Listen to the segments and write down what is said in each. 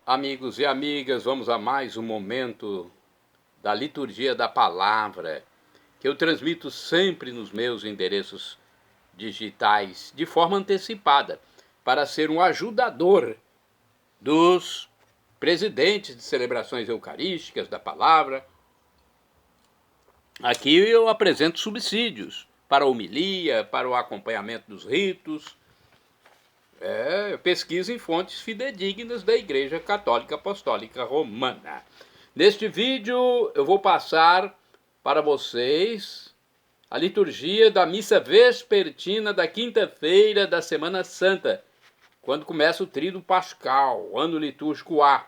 Amigos e amigas, vamos a mais um momento da liturgia da palavra, que eu transmito sempre nos meus endereços digitais, de forma antecipada, para ser um ajudador dos presidentes de celebrações eucarísticas da palavra. Aqui eu apresento subsídios para a homilia, para o acompanhamento dos ritos. Eu pesquiso em fontes fidedignas da Igreja Católica Apostólica Romana. Neste vídeo eu vou passar para vocês a liturgia da missa vespertina da quinta-feira da Semana Santa, quando começa o Tríduo Pascal, ano litúrgico A.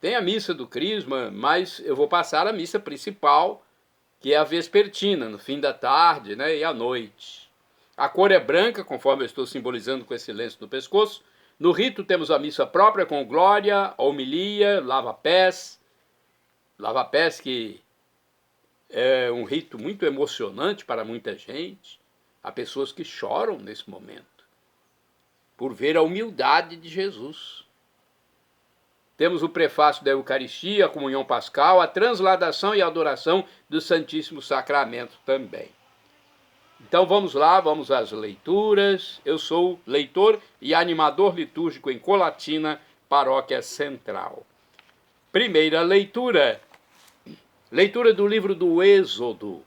Tem a missa do Crisma, mas eu vou passar a missa principal, que é a vespertina, no fim da tarde, e à noite. A cor é branca, conforme eu estou simbolizando com esse lenço no pescoço. No rito temos a missa própria com glória, a homilia, lava-pés. Lava-pés que é um rito muito emocionante para muita gente. Há pessoas que choram nesse momento, por ver a humildade de Jesus. Temos o prefácio da Eucaristia, a comunhão pascal, a transladação e a adoração do Santíssimo Sacramento também. Então vamos lá, vamos às leituras. Eu sou leitor e animador litúrgico em Colatina, Paróquia Central. Primeira leitura. Leitura do livro do Êxodo.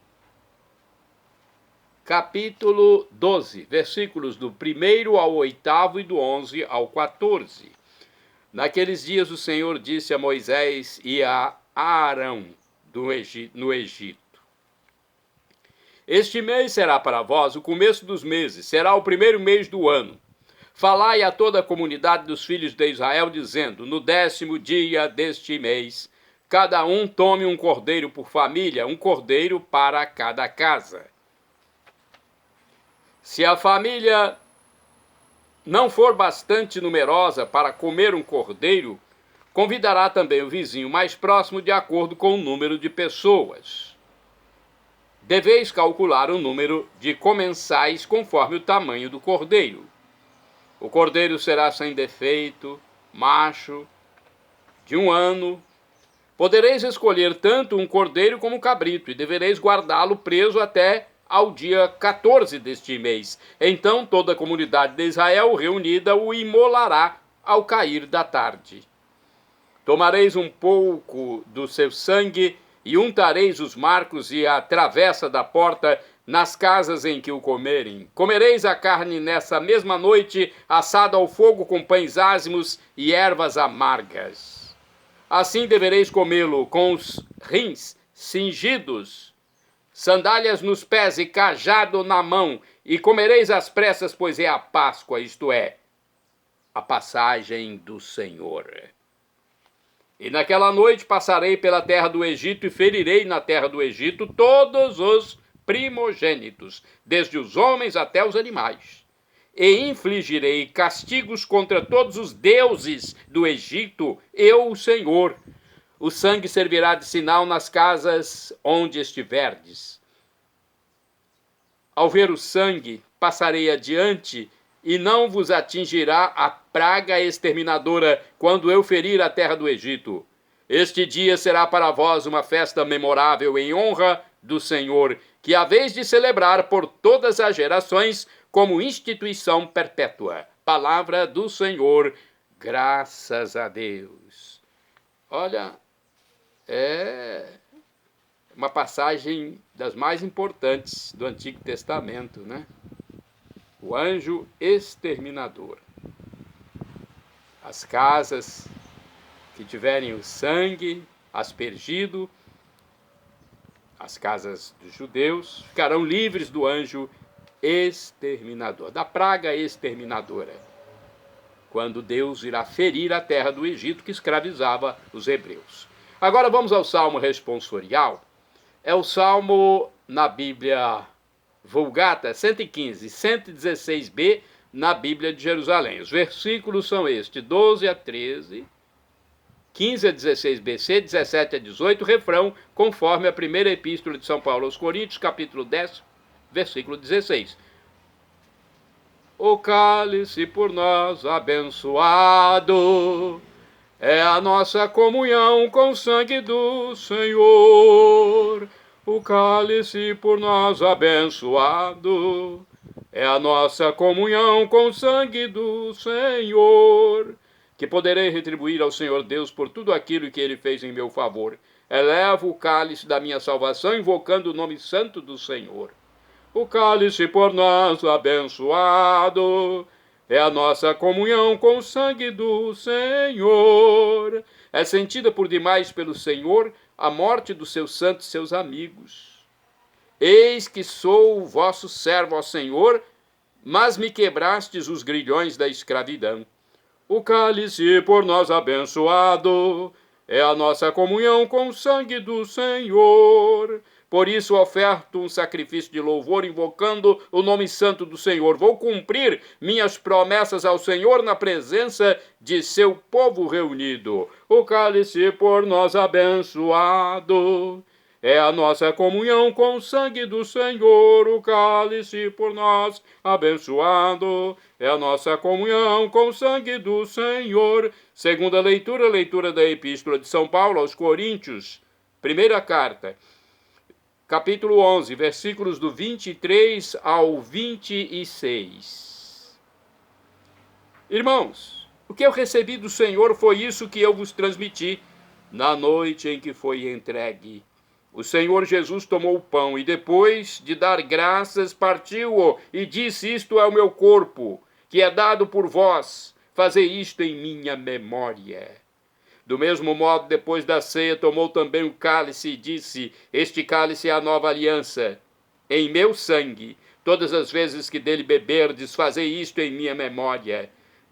Capítulo 12, versículos do 1º ao 8º e do 11 ao 14. Naqueles dias o Senhor disse a Moisés e a Arão no Egito: Este mês será para vós o começo dos meses, será o primeiro mês do ano. Falai a toda a comunidade dos filhos de Israel, dizendo: No 10º dia deste mês, cada um tome um cordeiro por família, um cordeiro para cada casa. Se a família não for bastante numerosa para comer um cordeiro, convidará também o vizinho mais próximo de acordo com o número de pessoas. Deveis calcular o número de comensais conforme o tamanho do cordeiro. O cordeiro será sem defeito, macho, de 1 ano. Podereis escolher tanto um cordeiro como um cabrito, e devereis guardá-lo preso até ao dia 14 deste mês. Então toda a comunidade de Israel reunida o imolará ao cair da tarde. Tomareis um pouco do seu sangue e untareis os marcos e a travessa da porta nas casas em que o comerem. Comereis a carne nessa mesma noite, assada ao fogo com pães ázimos e ervas amargas. Assim devereis comê-lo com os rins cingidos, sandálias nos pés e cajado na mão, e comereis às pressas, pois é a Páscoa, isto é, a passagem do Senhor. E naquela noite passarei pela terra do Egito e ferirei na terra do Egito todos os primogênitos, desde os homens até os animais. E infligirei castigos contra todos os deuses do Egito, eu, o Senhor. O sangue servirá de sinal nas casas onde estiverdes. Ao ver o sangue, passarei adiante, e não vos atingirá a praga exterminadora quando eu ferir a terra do Egito. Este dia será para vós uma festa memorável em honra do Senhor, que haveis de celebrar por todas as gerações como instituição perpétua. Palavra do Senhor, graças a Deus. Olha, é uma passagem das mais importantes do Antigo Testamento, O anjo exterminador. As casas que tiverem o sangue aspergido, as casas dos judeus, ficarão livres do anjo exterminador, da praga exterminadora, quando Deus irá ferir a terra do Egito que escravizava os hebreus. Agora vamos ao Salmo responsorial. É o Salmo na Bíblia Vulgata 115, 116b na Bíblia de Jerusalém. Os versículos são estes: 12 a 13, 15 a 16bc, 17 a 18, refrão, conforme a primeira epístola de São Paulo aos Coríntios, capítulo 10, versículo 16. O cálice por nós abençoado É a nossa comunhão com o sangue do Senhor, o cálice por nós abençoado. É a nossa comunhão com o sangue do Senhor, que poderei retribuir ao Senhor Deus por tudo aquilo que Ele fez em meu favor. Elevo o cálice da minha salvação, invocando o nome santo do Senhor. O cálice por nós abençoado é a nossa comunhão com o sangue do Senhor. É sentida por demais pelo Senhor a morte dos seus santos, seus amigos. Eis que sou o vosso servo, ó Senhor, mas me quebrastes os grilhões da escravidão. O cálice por nós abençoado é a nossa comunhão com o sangue do Senhor. Por isso oferto um sacrifício de louvor, invocando o nome santo do Senhor. Vou cumprir minhas promessas ao Senhor na presença de seu povo reunido. O cálice por nós abençoado é a nossa comunhão com o sangue do Senhor. O cálice por nós abençoado é a nossa comunhão com o sangue do Senhor. Segunda leitura, leitura da Epístola de São Paulo aos Coríntios, primeira carta, capítulo 11, versículos do 23 ao 26. Irmãos, o que eu recebi do Senhor foi isso que eu vos transmiti na noite em que foi entregue. O Senhor Jesus tomou o pão e, depois de dar graças, partiu-o e disse: isto é o meu corpo, que é dado por vós. Fazei isto em minha memória. Do mesmo modo, depois da ceia, tomou também o cálice e disse: este cálice é a nova aliança, em meu sangue. Todas as vezes que dele beberdes, fazei isto em minha memória.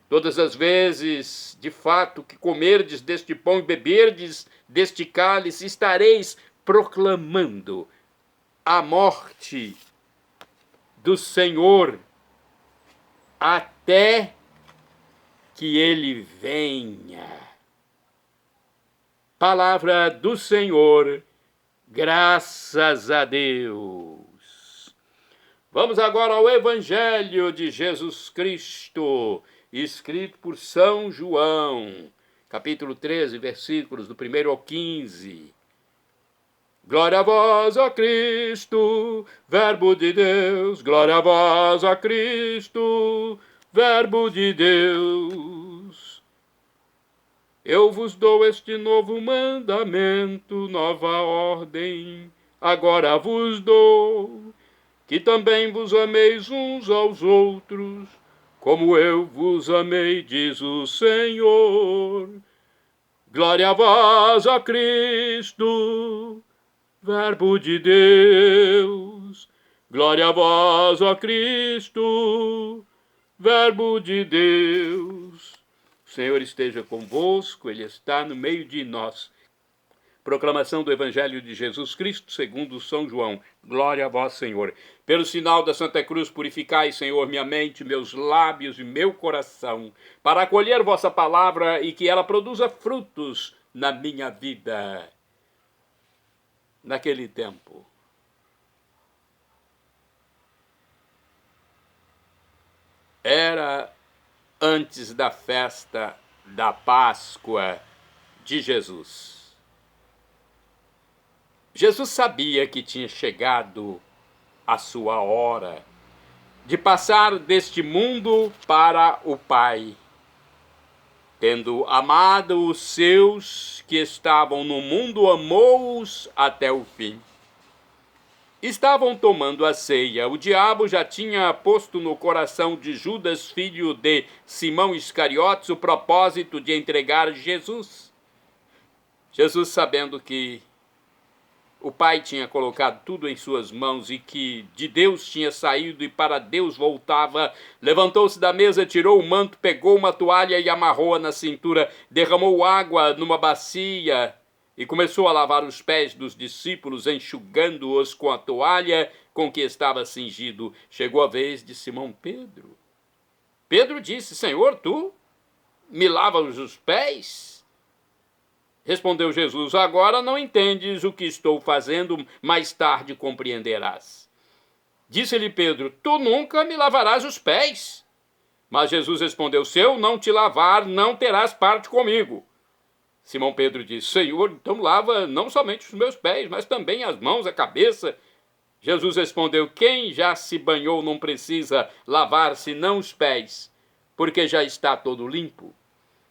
Todas as vezes, de fato, que comerdes deste pão e beberdes deste cálice, estareis proclamando a morte do Senhor até que ele venha. Palavra do Senhor, graças a Deus. Vamos agora ao Evangelho de Jesus Cristo, escrito por São João, capítulo 13, versículos do 1 ao 15. Glória a vós, ó Cristo, Verbo de Deus, glória a vós, ó Cristo, Verbo de Deus. Eu vos dou este novo mandamento, nova ordem, agora vos dou, que também vos ameis uns aos outros, como eu vos amei, diz o Senhor. Glória a vós, ó Cristo, Verbo de Deus, glória a vós, ó Cristo, Verbo de Deus. O Senhor esteja convosco, Ele está no meio de nós. Proclamação do Evangelho de Jesus Cristo segundo São João. Glória a vós, Senhor. Pelo sinal da Santa Cruz, purificai, Senhor, minha mente, meus lábios e meu coração, para acolher vossa palavra e que ela produza frutos na minha vida. Naquele tempo, era antes da festa da Páscoa de Jesus. Jesus sabia que tinha chegado a sua hora de passar deste mundo para o Pai. Tendo amado os seus que estavam no mundo, amou-os até o fim. Estavam tomando a ceia. O diabo já tinha posto no coração de Judas, filho de Simão Iscariotes, o propósito de entregar Jesus. Jesus, sabendo que o Pai tinha colocado tudo em suas mãos e que de Deus tinha saído e para Deus voltava, levantou-se da mesa, tirou o manto, pegou uma toalha e amarrou-a na cintura, derramou água numa bacia e começou a lavar os pés dos discípulos, enxugando-os com a toalha com que estava cingido. Chegou a vez de Simão Pedro. Pedro disse: Senhor, tu me lavas os pés? Respondeu Jesus: agora não entendes o que estou fazendo, mais tarde compreenderás. Disse-lhe Pedro: tu nunca me lavarás os pés. Mas Jesus respondeu: se eu não te lavar, não terás parte comigo. Simão Pedro disse: Senhor, então lava não somente os meus pés, mas também as mãos, a cabeça. Jesus respondeu: quem já se banhou não precisa lavar senão os pés, porque já está todo limpo.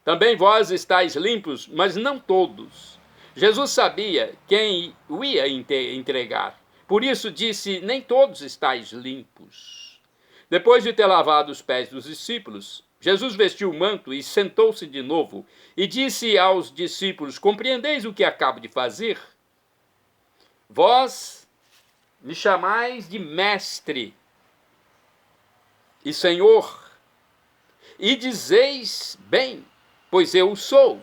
Também vós estáis limpos, mas não todos. Jesus sabia quem o ia entregar. Por isso disse: nem todos estáis limpos. Depois de ter lavado os pés dos discípulos, Jesus vestiu o manto e sentou-se de novo e disse aos discípulos: compreendeis o que acabo de fazer? Vós me chamais de mestre e senhor, e dizeis bem, pois eu o sou.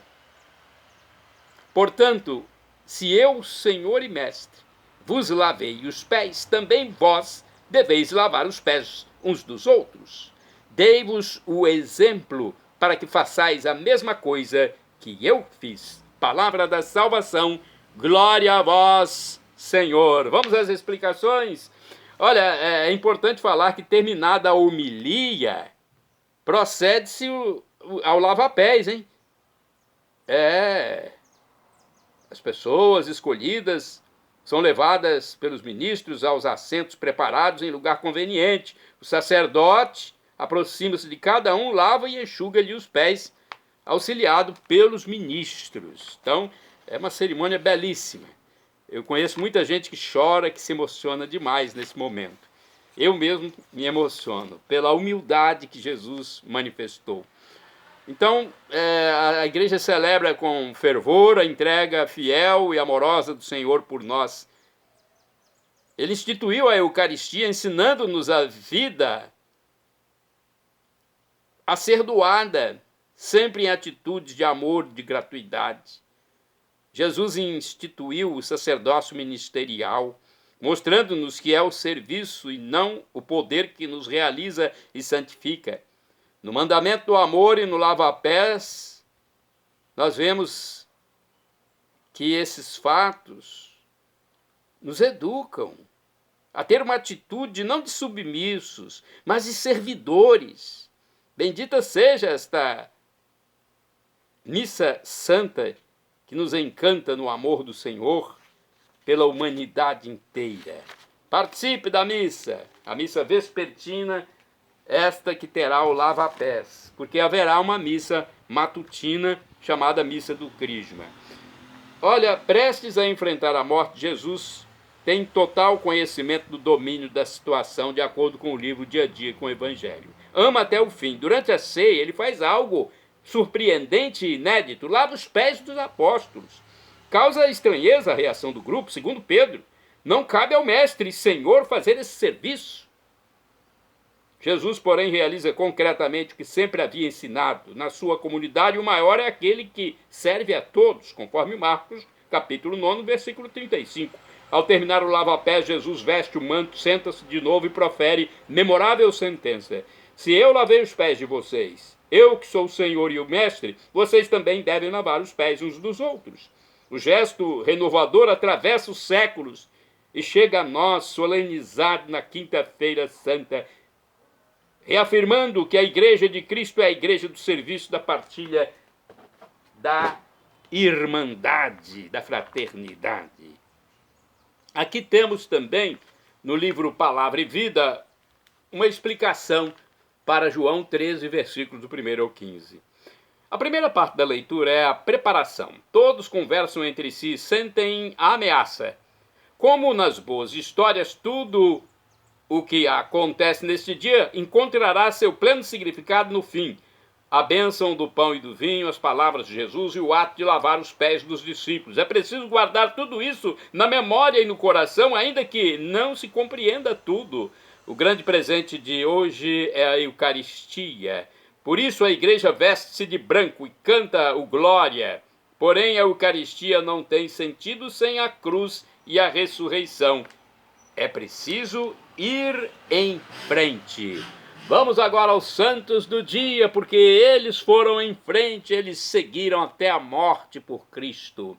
Portanto, se eu, senhor e mestre, vos lavei os pés, também vós deveis lavar os pés uns dos outros. Dei-vos o exemplo para que façais a mesma coisa que eu fiz. Palavra da salvação, glória a vós, Senhor. Vamos às explicações? Olha, é importante falar que terminada a homilia, procede-se ao lava-pés, hein? As pessoas escolhidas são levadas pelos ministros aos assentos preparados em lugar conveniente. O sacerdote aproxima-se de cada um, lava e enxuga-lhe os pés, auxiliado pelos ministros. Então, é uma cerimônia belíssima. Eu conheço muita gente que chora, que se emociona demais nesse momento. Eu mesmo me emociono pela humildade que Jesus manifestou. Então, a igreja celebra com fervor a entrega fiel e amorosa do Senhor por nós. Ele instituiu a Eucaristia ensinando-nos a vida a ser doada, sempre em atitudes de amor, de gratuidade. Jesus instituiu o sacerdócio ministerial, mostrando-nos que é o serviço e não o poder que nos realiza e santifica. No mandamento do amor e no lava-pés, nós vemos que esses fatos nos educam a ter uma atitude não de submissos, mas de servidores. Bendita seja esta missa santa que nos encanta no amor do Senhor pela humanidade inteira. Participe da missa, a missa vespertina, esta que terá o lava-pés, porque haverá uma missa matutina chamada Missa do Crisma. Olha, prestes a enfrentar a morte, Jesus tem total conhecimento do domínio da situação, de acordo com o livro Dia a Dia com o Evangelho. Ama até o fim. Durante a ceia, ele faz algo surpreendente e inédito, lava os pés dos apóstolos. Causa estranheza a reação do grupo, segundo Pedro. Não cabe ao mestre e senhor fazer esse serviço. Jesus, porém, realiza concretamente o que sempre havia ensinado. Na sua comunidade, o maior é aquele que serve a todos, conforme Marcos, capítulo 9, versículo 35. Ao terminar o lava-pés, Jesus veste o manto, senta-se de novo e profere memorável sentença. Se eu lavei os pés de vocês, eu que sou o Senhor e o Mestre, vocês também devem lavar os pés uns dos outros. O gesto renovador atravessa os séculos e chega a nós, solenizado na Quinta-feira Santa, reafirmando que a Igreja de Cristo é a Igreja do serviço, da partilha, da irmandade, da fraternidade. Aqui temos também, no livro Palavra e Vida, uma explicação para João 13, versículos do 1 ao 15. A primeira parte da leitura é a preparação. Todos conversam entre si e sentem a ameaça. Como nas boas histórias, tudo o que acontece neste dia encontrará seu pleno significado no fim. A bênção do pão e do vinho, as palavras de Jesus e o ato de lavar os pés dos discípulos. É preciso guardar tudo isso na memória e no coração, ainda que não se compreenda tudo. O grande presente de hoje é a Eucaristia. Por isso a igreja veste-se de branco e canta o Glória. Porém, a Eucaristia não tem sentido sem a cruz e a ressurreição. É preciso ir em frente. Vamos agora aos santos do dia, porque eles foram em frente, eles seguiram até a morte por Cristo.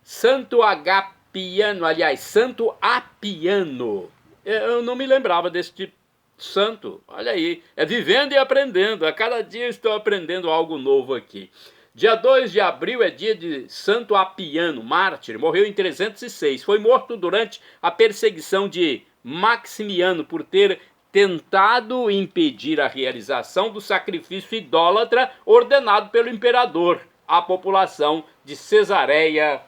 Santo Agapiano, aliás, Santo Apiano. Eu não me lembrava deste santo. Olha aí, é vivendo e aprendendo. A cada dia estou aprendendo algo novo aqui. Dia 2 de abril é dia de Santo Apiano, mártir, morreu em 306. Foi morto durante a perseguição de Maximiano por ter tentado impedir a realização do sacrifício idólatra ordenado pelo imperador à população de Cesareia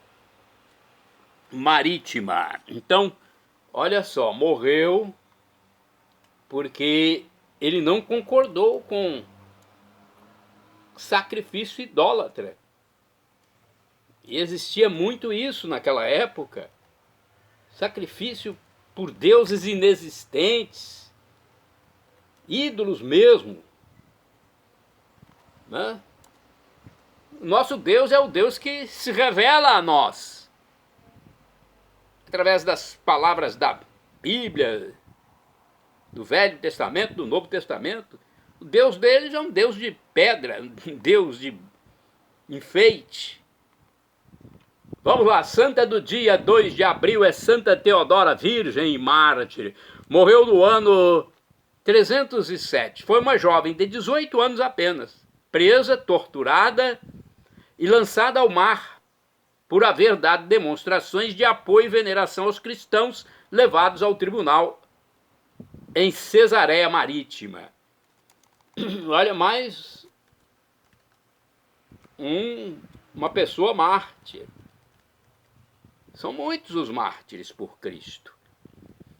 Marítima. Então, olha só, morreu porque ele não concordou com sacrifício idólatra. E existia muito isso naquela época. Sacrifício por deuses inexistentes, ídolos mesmo. Né? Nosso Deus é o Deus que se revela a nós, através das palavras da Bíblia, do Velho Testamento, do Novo Testamento. O Deus deles é um Deus de pedra, um Deus de enfeite. Vamos lá, santa do dia 2 de abril é Santa Teodora, virgem e mártir. Morreu no ano 307. Foi uma jovem de 18 anos apenas, presa, torturada e lançada ao mar por haver dado demonstrações de apoio e veneração aos cristãos levados ao tribunal em Cesareia Marítima. Olha, mais uma pessoa mártir. São muitos os mártires por Cristo.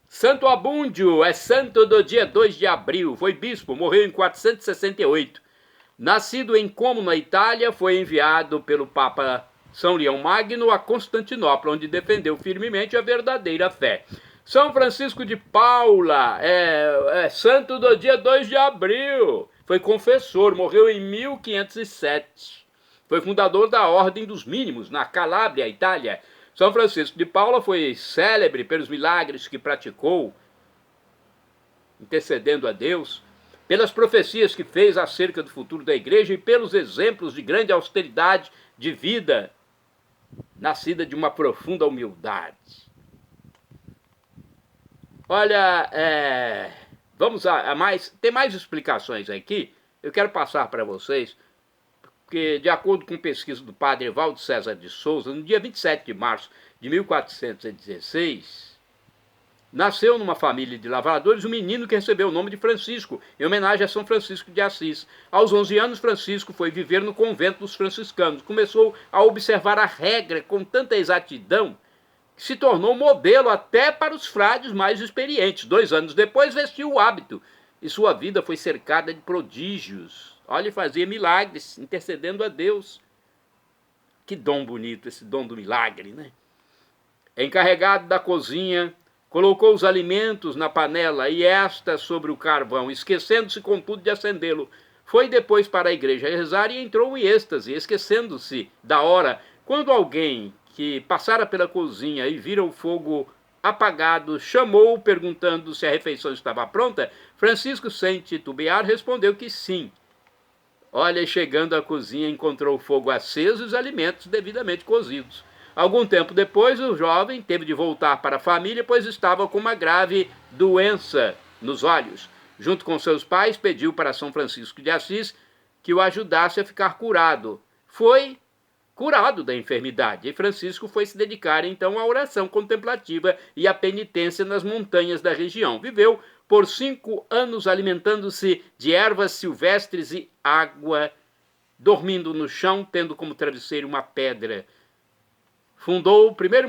Santo Abúndio é santo do dia 2 de abril. Foi bispo, morreu em 468. Nascido em Como, na Itália, foi enviado pelo Papa São Leão Magno a Constantinopla, onde defendeu firmemente a verdadeira fé. São Francisco de Paula é santo do dia 2 de abril. Foi confessor, morreu em 1507. Foi fundador da Ordem dos Mínimos, na Calábria, Itália. São Francisco de Paula foi célebre pelos milagres que praticou, intercedendo a Deus, pelas profecias que fez acerca do futuro da igreja e pelos exemplos de grande austeridade de vida, nascida de uma profunda humildade. Olha, vamos a mais, tem mais explicações aqui, eu quero passar para vocês, porque de acordo com pesquisa do padre Evaldo César de Souza, no dia 27 de março de 1416, nasceu numa família de lavradores um menino que recebeu o nome de Francisco, em homenagem a São Francisco de Assis. Aos 11 anos, Francisco foi viver no convento dos franciscanos, começou a observar a regra com tanta exatidão, se tornou modelo até para os frades mais experientes. 2 anos depois vestiu o hábito e sua vida foi cercada de prodígios. Olha, fazia milagres, intercedendo a Deus. Que dom bonito, esse dom do milagre, né? Encarregado da cozinha, colocou os alimentos na panela e esta sobre o carvão, esquecendo-se contudo de acendê-lo. Foi depois para a igreja rezar e entrou em êxtase, esquecendo-se da hora, quando alguém que passara pela cozinha e vira o fogo apagado, chamou, perguntando se a refeição estava pronta. Francisco, sem titubear, respondeu que sim. Olha, chegando à cozinha, encontrou o fogo aceso e os alimentos devidamente cozidos. Algum tempo depois, o jovem teve de voltar para a família, pois estava com uma grave doença nos olhos. Junto com seus pais, pediu para São Francisco de Assis que o ajudasse a ficar curado. Foi curado da enfermidade, e Francisco foi se dedicar então à oração contemplativa e à penitência nas montanhas da região. Viveu por 5 anos alimentando-se de ervas silvestres e água, dormindo no chão, tendo como travesseiro uma pedra. Fundou primeiro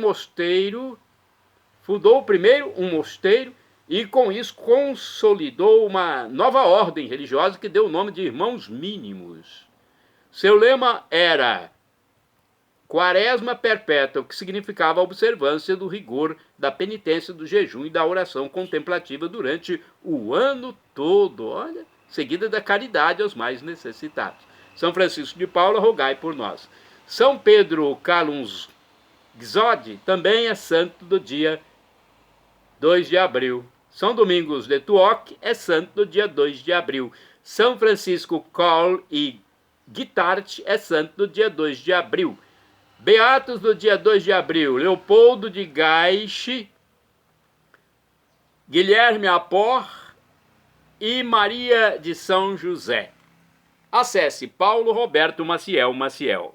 um mosteiro e com isso consolidou uma nova ordem religiosa que deu o nome de Irmãos Mínimos. Seu lema era Quaresma Perpétua, que significava a observância do rigor da penitência, do jejum e da oração contemplativa durante o ano todo. Olha, seguida da caridade aos mais necessitados. São Francisco de Paula, rogai por nós. São Pedro Calungsod também é santo do dia 2 de abril. São Domingos de Tuoc é santo do dia 2 de abril. São Francisco Col e Guitart é santo do dia 2 de abril. Beatos do dia 2 de abril, Leopoldo de Gaixe, Guilherme Apor e Maria de São José. Acesse Paulo Roberto Maciel Maciel.